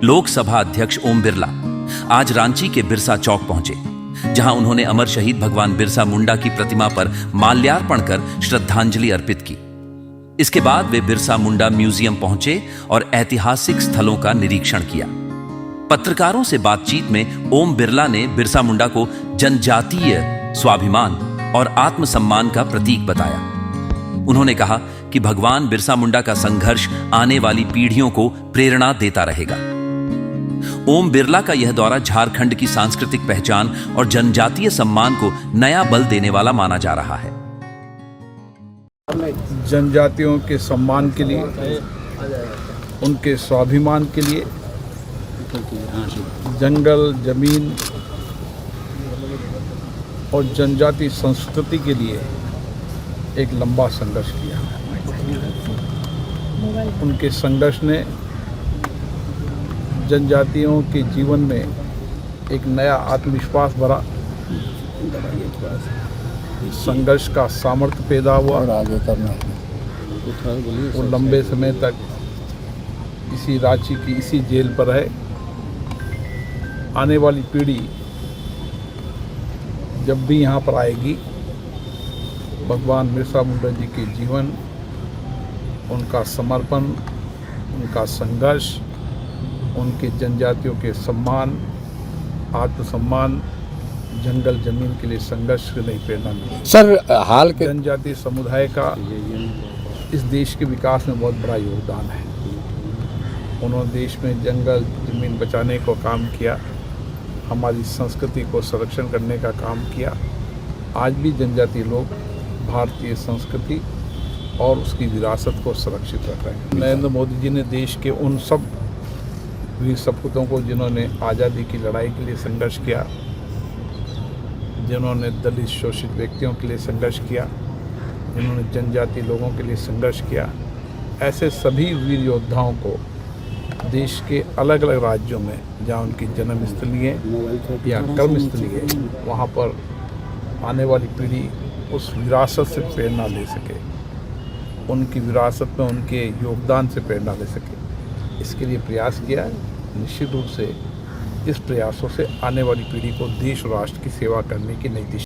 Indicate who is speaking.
Speaker 1: लोकसभा अध्यक्ष ओम बिरला आज रांची के बिरसा चौक पहुंचे, जहां उन्होंने अमर शहीद भगवान बिरसा मुंडा की प्रतिमा पर माल्यार्पण कर श्रद्धांजलि अर्पित की। इसके बाद वे बिरसा मुंडा म्यूजियम पहुंचे और ऐतिहासिक स्थलों का निरीक्षण किया। पत्रकारों से बातचीत में ओम बिरला ने बिरसा मुंडा को जनजातीय स्वाभिमान और आत्मसम्मान का प्रतीक बताया। उन्होंने कहा कि भगवान बिरसा मुंडा का संघर्ष आने वाली पीढ़ियों को प्रेरणा देता रहेगा। ओम बिरला का यह दौरा झारखंड की सांस्कृतिक पहचान और जनजातीय सम्मान को नया बल देने वाला माना जा रहा है।
Speaker 2: जनजातियों के सम्मान के लिए, उनके स्वाभिमान के लिए जंगल, जमीन और जनजाति संस्कृति के लिए एक लंबा संघर्ष किया। उनके संघर्ष ने जनजातियों के जीवन में एक नया आत्मविश्वास भरा, संघर्ष का सामर्थ्य पैदा हुआ और आगे करना। वो लंबे समय तक इसी रांची की इसी जेल पर है। आने वाली पीढ़ी जब भी यहाँ पर आएगी, भगवान बिरसा मुंडा जी के जीवन, उनका समर्पण, उनका संघर्ष, उनके जनजातियों के सम्मान, आत्मसम्मान, जंगल जमीन के लिए संघर्ष की नई प्रेरणा मिली।
Speaker 3: सर, हाल के
Speaker 2: जनजातीय समुदाय का इस देश के विकास में बहुत बड़ा योगदान है। उन्होंने देश में जंगल जमीन बचाने को काम किया, हमारी संस्कृति को संरक्षण करने का काम किया। आज भी जनजातीय लोग भारतीय संस्कृति और उसकी विरासत को सुरक्षित रख रहे हैं। नरेंद्र मोदी जी ने देश के उन सब वीर सपूतों को, जिन्होंने आज़ादी की लड़ाई के लिए संघर्ष किया, जिन्होंने दलित शोषित व्यक्तियों के लिए संघर्ष किया, जिन्होंने जनजातीय लोगों के लिए संघर्ष किया, ऐसे सभी वीर योद्धाओं को देश के अलग अलग राज्यों में, जहाँ उनकी जन्मस्थली है या कर्मस्थली है, वहाँ पर आने वाली पीढ़ी उस विरासत से प्रेरणा ले सके, उनकी विरासत में उनके योगदान से प्रेरणा ले सके। इसके लिए प्रयास किया है। निश्चित रूप से इस प्रयासों से आने वाली पीढ़ी को देश और राष्ट्र की सेवा करने की नई दिशा